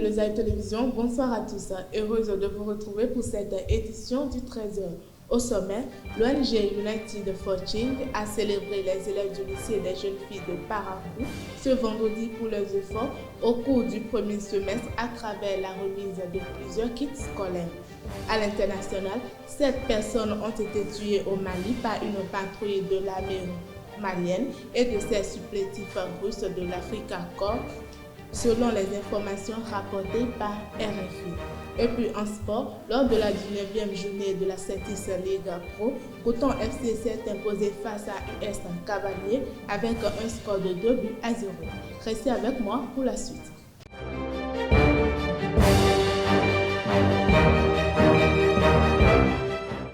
Lausanne Télévision, bonsoir à tous. Heureuse de vous retrouver pour cette édition du 13h. Au sommet, l'ONG United for Change a célébré les élèves du lycée des jeunes filles de Parakou ce vendredi pour leurs efforts au cours du premier semestre à travers la remise de plusieurs kits scolaires. À l'international, 7 personnes ont été tuées au Mali par une patrouille de l'armée malienne et de ses supplétifs russes de l'Africa Corps, selon les informations rapportées par RFI. Et puis en sport, lors de la 19e journée de la Celtics League Pro, Coton FC s'est imposé face à US Cavaliers avec un score de 2-0. Restez avec moi pour la suite.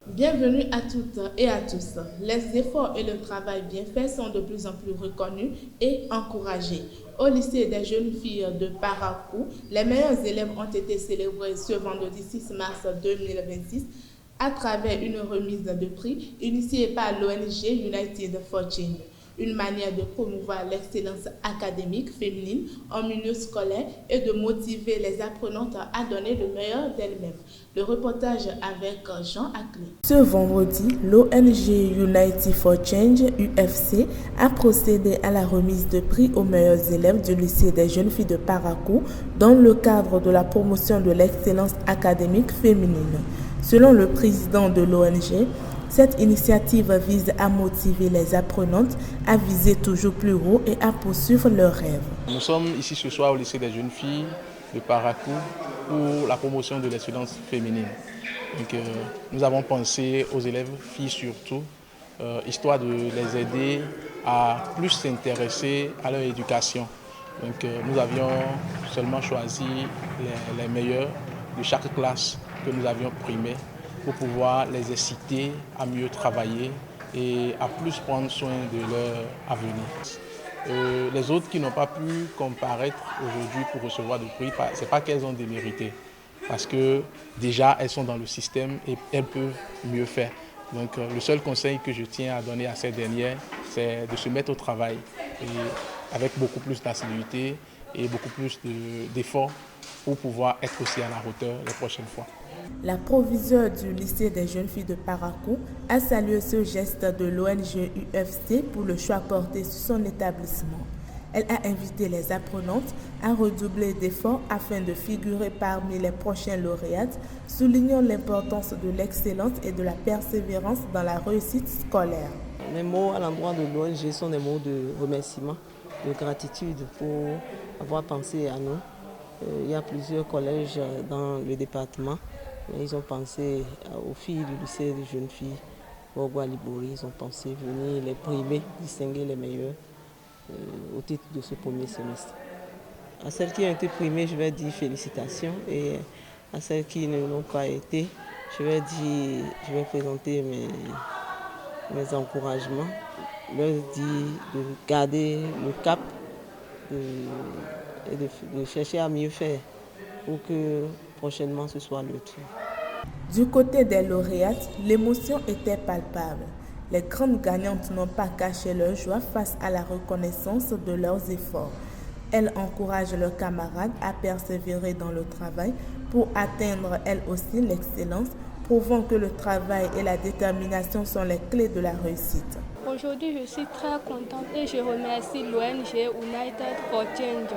Bienvenue à toutes et à tous. Les efforts et le travail bien fait sont de plus en plus reconnus et encouragés. Au lycée des jeunes filles de Parakou, les meilleurs élèves ont été célébrés ce vendredi 6 mars 2026 à travers une remise de prix initiée par l'ONG United for Change. Une manière de promouvoir l'excellence académique féminine en milieu scolaire et de motiver les apprenantes à donner le meilleur d'elles-mêmes. Le reportage avec Jean Aclé. Ce vendredi, l'ONG United for Change, UFC, a procédé à la remise de prix aux meilleurs élèves du lycée des jeunes filles de Parakou dans le cadre de la promotion de l'excellence académique féminine. Selon le président de l'ONG, cette initiative vise à motiver les apprenantes à viser toujours plus haut et à poursuivre leurs rêves. Nous sommes ici ce soir au lycée des jeunes filles de Parakou pour la promotion de l'excellence féminine. Donc, nous avons pensé aux élèves, filles surtout, histoire de les aider à plus s'intéresser à leur éducation. Donc, nous avions seulement choisi les meilleurs de chaque classe que nous avions primés, pour pouvoir les inciter à mieux travailler et à plus prendre soin de leur avenir. Les autres qui n'ont pas pu comparaître aujourd'hui pour recevoir des prix, ce n'est pas qu'elles ont démérité, parce que déjà elles sont dans le système et elles peuvent mieux faire. Donc le seul conseil que je tiens à donner à ces dernières, c'est de se mettre au travail et avec beaucoup plus d'assiduité et beaucoup plus d'efforts pour pouvoir être aussi à la hauteur les prochaines fois. La proviseure du lycée des jeunes filles de Parakou a salué ce geste de l'ONG UFC pour le choix porté sur son établissement. Elle a invité les apprenantes à redoubler d'efforts afin de figurer parmi les prochains lauréates, soulignant l'importance de l'excellence et de la persévérance dans la réussite scolaire. Les mots à l'endroit de l'ONG sont des mots de remerciement, de gratitude pour avoir pensé à nous. Il y a plusieurs collèges dans le département. Ils ont pensé aux filles du lycée des jeunes filles, Borgo-Libori. Ils ont pensé venir les primer, distinguer les meilleurs au titre de ce premier semestre. À celles qui ont été primées, je vais dire félicitations. Et à celles qui ne l'ont pas été, je vais présenter mes encouragements. Je leur dire de garder le cap et de chercher à mieux faire pour que prochainement ce soit le tour. Du côté des lauréates, l'émotion était palpable. Les grandes gagnantes n'ont pas caché leur joie face à la reconnaissance de leurs efforts. Elles encouragent leurs camarades à persévérer dans le travail pour atteindre elles aussi l'excellence, prouvant que le travail et la détermination sont les clés de la réussite. Aujourd'hui, je suis très contente et je remercie l'ONG United for Change.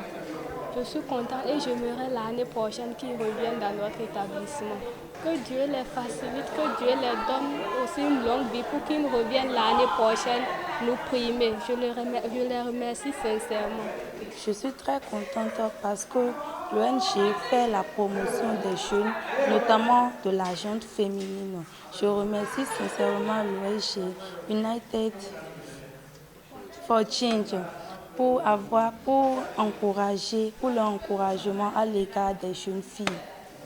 Je suis contente et j'aimerais l'année prochaine qu'ils reviennent dans notre établissement. Que Dieu les facilite, que Dieu les donne aussi une longue vie pour qu'ils reviennent l'année prochaine nous primer. Je les remercie sincèrement. Je suis très contente parce que l'ONG fait la promotion des jeunes, notamment de la jeune féminine. Je remercie sincèrement l'ONG United for Change pour l'encouragement à l'égard des jeunes filles.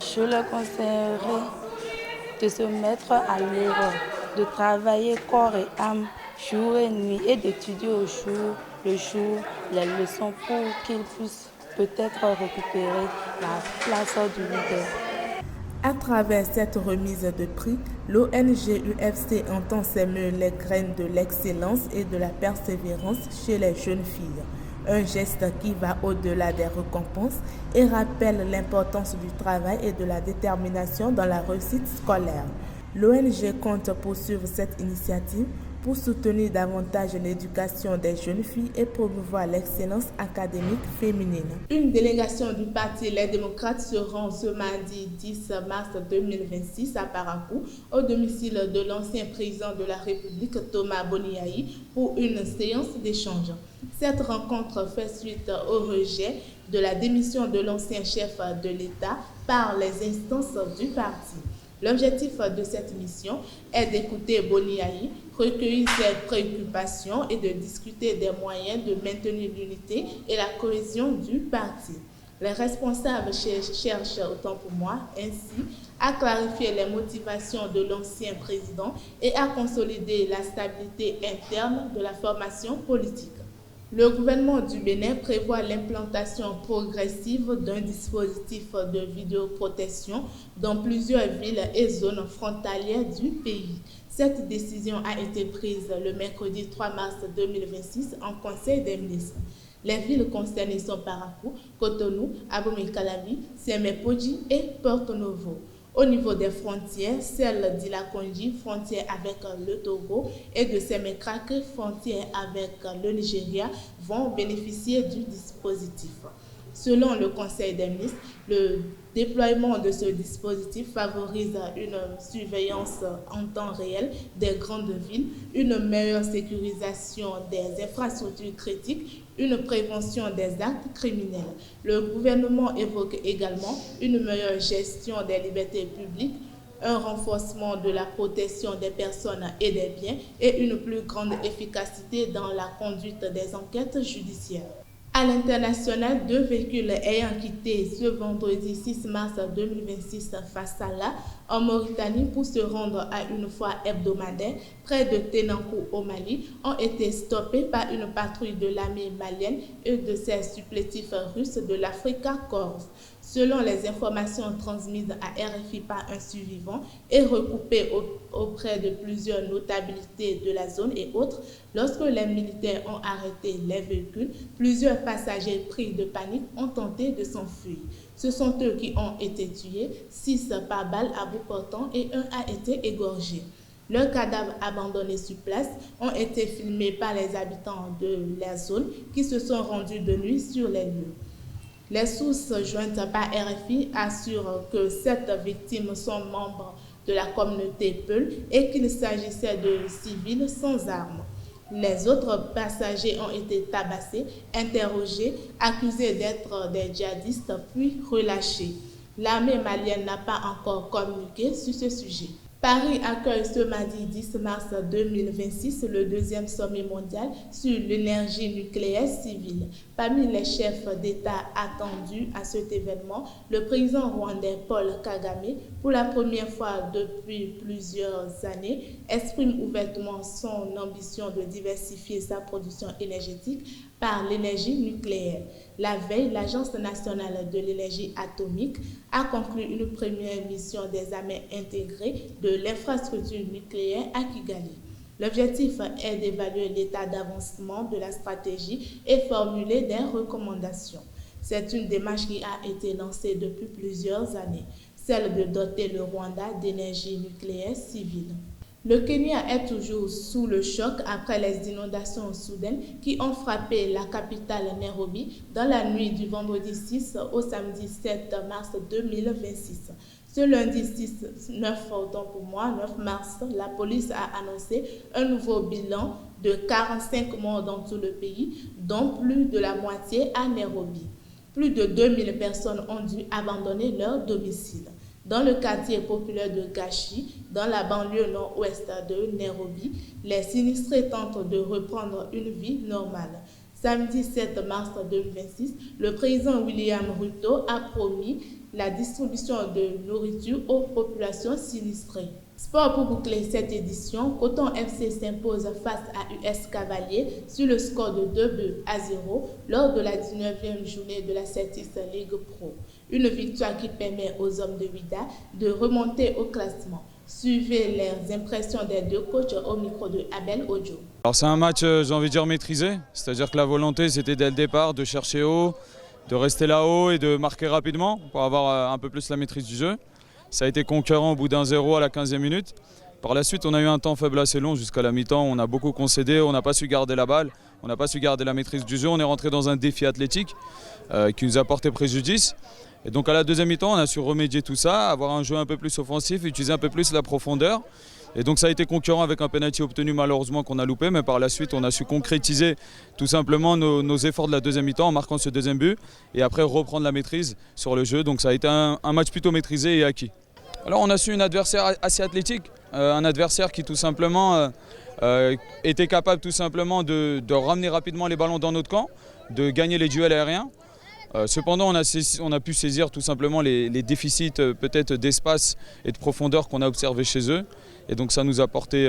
Je leur conseillerais de se mettre à l'œuvre, de travailler corps et âme, jour et nuit, et d'étudier le jour les leçons pour qu'ils puissent peut-être récupérer la place du leader. À travers cette remise de prix, l'ONG UFC entend s'aimer les graines de l'excellence et de la persévérance chez les jeunes filles. un geste qui va au-delà des récompenses et rappelle l'importance du travail et de la détermination dans la réussite scolaire. L'ONG compte poursuivre cette initiative pour soutenir davantage l'éducation des jeunes filles et promouvoir l'excellence académique féminine. Une délégation du parti Les Démocrates se rend ce mardi 10 mars 2026 à Parakou, au domicile de l'ancien président de la République Thomas Boniaï, pour une séance d'échange. Cette rencontre fait suite au rejet de la démission de l'ancien chef de l'État par les instances du parti. L'objectif de cette mission est d'écouter Boniaï, recueillir ses préoccupations et de discuter des moyens de maintenir l'unité et la cohésion du parti. Les responsables cherchent, autant pour moi, ainsi à clarifier les motivations de l'ancien président et à consolider la stabilité interne de la formation politique. Le gouvernement du Bénin prévoit l'implantation progressive d'un dispositif de vidéoprotection dans plusieurs villes et zones frontalières du pays. Cette décision a été prise le mercredi 3 mars 2026 en Conseil des ministres. Les villes concernées sont Parakou, Cotonou, Abomey-Calavi, Sémé-Podji et Porto-Novo. Au niveau des frontières, celle d'Ila-Kondji, frontière avec le Togo, et de Sémé-Krake, frontière avec le Nigeria, vont bénéficier du dispositif. Selon le Conseil des ministres, le déploiement de ce dispositif favorise une surveillance en temps réel des grandes villes, une meilleure sécurisation des infrastructures critiques, une prévention des actes criminels. Le gouvernement évoque également une meilleure gestion des libertés publiques, un renforcement de la protection des personnes et des biens et une plus grande efficacité dans la conduite des enquêtes judiciaires. À l'international, 2 véhicules ayant quitté ce vendredi 6 mars 2026 Fassala en Mauritanie pour se rendre à une foire hebdomadaire près de Tenankou au Mali ont été stoppés par une patrouille de l'armée malienne et de ses supplétifs russes de l'Africa Corps. Selon les informations transmises à RFI par un survivant et recoupées auprès de plusieurs notabilités de la zone et autres, lorsque les militaires ont arrêté les véhicules, plusieurs passagers pris de panique ont tenté de s'enfuir. Ce sont eux qui ont été tués, 6 par balle à bout portant et 1 a été égorgé. Leurs cadavres abandonnés sur place ont été filmés par les habitants de la zone qui se sont rendus de nuit sur les lieux. Les sources jointes par RFI assurent que 7 victimes sont membres de la communauté Peul et qu'il s'agissait de civils sans armes. Les autres passagers ont été tabassés, interrogés, accusés d'être des djihadistes puis relâchés. L'armée malienne n'a pas encore communiqué sur ce sujet. Paris accueille ce mardi 10 mars 2026 le 2e sommet mondial sur l'énergie nucléaire civile. Parmi les chefs d'État attendus à cet événement, le président rwandais Paul Kagame, pour la première fois depuis plusieurs années, exprime ouvertement son ambition de diversifier sa production énergétique par l'énergie nucléaire. La veille, l'Agence nationale de l'énergie atomique a conclu une première mission d'examen intégré de l'infrastructure nucléaire à Kigali. L'objectif est d'évaluer l'état d'avancement de la stratégie et formuler des recommandations. C'est une démarche qui a été lancée depuis plusieurs années, celle de doter le Rwanda d'énergie nucléaire civile. Le Kenya est toujours sous le choc après les inondations soudaines qui ont frappé la capitale Nairobi dans la nuit du vendredi 6 au samedi 7 mars 2026. Ce lundi 9 mars, la police a annoncé un nouveau bilan de 45 morts dans tout le pays, dont plus de la moitié à Nairobi. Plus de 2000 personnes ont dû abandonner leur domicile. Dans le quartier populaire de Gashi, dans la banlieue nord-ouest de Nairobi, les sinistrés tentent de reprendre une vie normale. Samedi 7 mars 2026, le président William Ruto a promis la distribution de nourriture aux populations sinistrées. Sport pour boucler cette édition, Coton FC s'impose face à US Cavaliers sur le score de 2-0 lors de la 19e journée de la Celtics League Pro. Une victoire qui permet aux hommes de Vida de remonter au classement. Suivez les impressions des deux coachs au micro de Abel Ojo. Alors c'est un match, j'ai envie de dire, maîtrisé. C'est-à-dire que la volonté, c'était dès le départ de chercher haut, de rester là-haut et de marquer rapidement pour avoir un peu plus la maîtrise du jeu. Ça a été concurrent au bout d'un 0 à la 15e minute. Par la suite, on a eu un temps faible assez long jusqu'à la mi-temps. On a beaucoup concédé, on n'a pas su garder la balle, on n'a pas su garder la maîtrise du jeu. On est rentré dans un défi athlétique qui nous a porté préjudice. Et donc à la deuxième mi-temps, on a su remédier tout ça, avoir un jeu un peu plus offensif, utiliser un peu plus la profondeur. Et donc ça a été concurrent avec un penalty obtenu malheureusement qu'on a loupé, mais par la suite on a su concrétiser tout simplement nos efforts de la deuxième mi-temps en marquant ce deuxième but et après reprendre la maîtrise sur le jeu. Donc ça a été un match plutôt maîtrisé et acquis. Alors on a su un adversaire assez athlétique, un adversaire qui tout simplement était capable tout simplement de ramener rapidement les ballons dans notre camp, de gagner les duels aériens. Cependant, on a pu saisir tout simplement les déficits peut-être d'espace et de profondeur qu'on a observés chez eux. Et donc ça nous a porté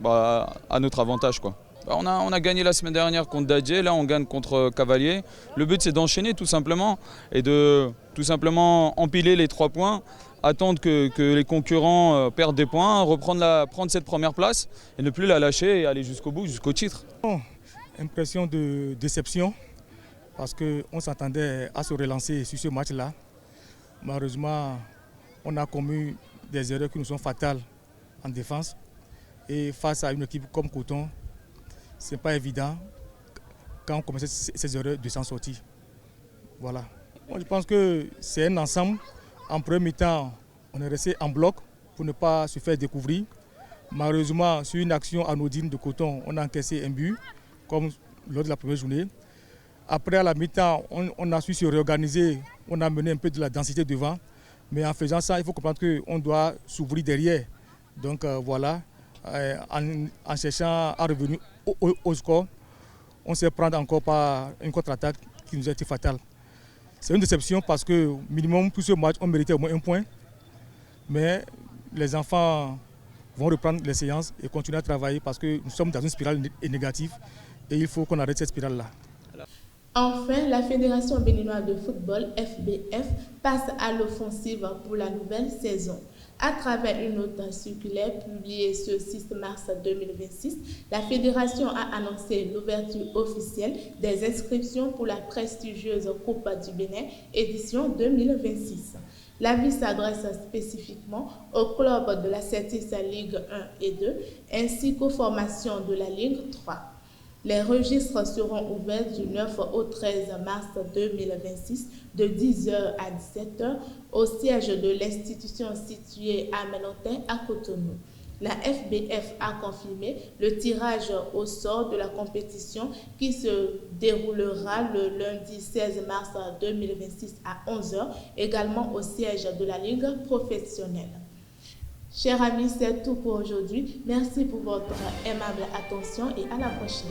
à notre avantage, quoi. On a gagné la semaine dernière contre Dadier, là on gagne contre Cavalier. Le but c'est d'enchaîner tout simplement et de tout simplement empiler les 3 points, attendre que les concurrents perdent des points, prendre cette première place et ne plus la lâcher et aller jusqu'au bout, jusqu'au titre. Impression de déception parce qu'on s'attendait à se relancer sur ce match-là. Malheureusement, on a commis des erreurs qui nous sont fatales en défense et face à une équipe comme Coton, ce n'est pas évident quand on commet ces erreurs de s'en sortir. Voilà. Moi, je pense que c'est un ensemble. En premier temps, on est resté en bloc pour ne pas se faire découvrir. Malheureusement, sur une action anodine de Coton, on a encaissé un but, comme lors de la première journée. Après, à la mi-temps, on a su se réorganiser, on a mené un peu de la densité devant. Mais en faisant ça, il faut comprendre qu'on doit s'ouvrir derrière. Donc voilà, en cherchant à revenir au score, on s'est pris encore par une contre-attaque qui nous a été fatale. C'est une déception parce que minimum pour ce match, on méritait au moins 1 point. Mais les enfants vont reprendre les séances et continuer à travailler parce que nous sommes dans une spirale négative et il faut qu'on arrête cette spirale-là. Enfin, la Fédération béninoise de football, FBF, passe à l'offensive pour la nouvelle saison. À travers une note circulaire publiée ce 6 mars 2026, la Fédération a annoncé l'ouverture officielle des inscriptions pour la prestigieuse Coupe du Bénin, édition 2026. L'avis s'adresse spécifiquement aux clubs de la Certis Ligue 1 et 2, ainsi qu'aux formations de la Ligue 3. Les registres seront ouverts du 9 au 13 mars 2026 de 10h à 17h au siège de l'institution située à Ménotin à Cotonou. La FBF a confirmé le tirage au sort de la compétition qui se déroulera le lundi 16 mars 2026 à 11h, également au siège de la Ligue professionnelle. Chers amis, c'est tout pour aujourd'hui. Merci pour votre aimable attention et à la prochaine.